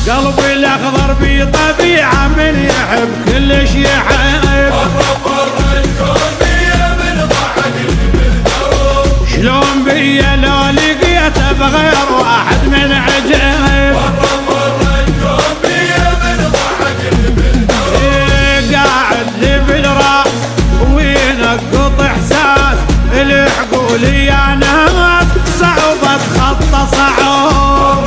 قلبي الاخضر بي طبيعه من يحب كلش يحب. شلون بيا لو لقيته بغير واحد من عجيب. قاعد لي بالراس وينقط احساس العقول يا ناس صعوبة خطه صعوب.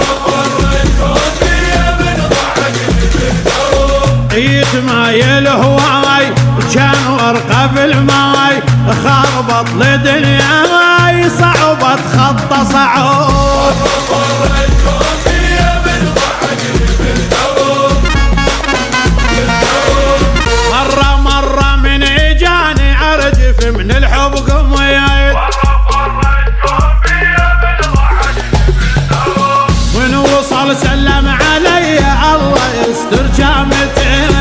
يتمايل هواي كان ورقه بالماي خربط لدنياي صعوبة خطه صعوب. مرة من اجاني ارجف من الحب قميت من وصل سلم علي الله يستر جامتين.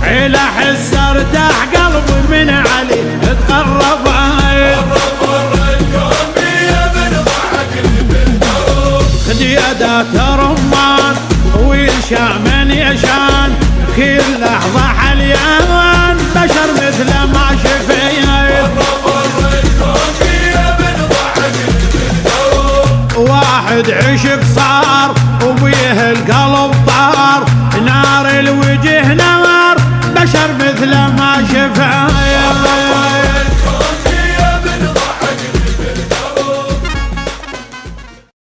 عيل احس ارتاح قلبي من علي اتقرب خدي اداة رمان ويشامن يشان كل لحظة حليان بشر مثل ما شفيت. واحد عشق صار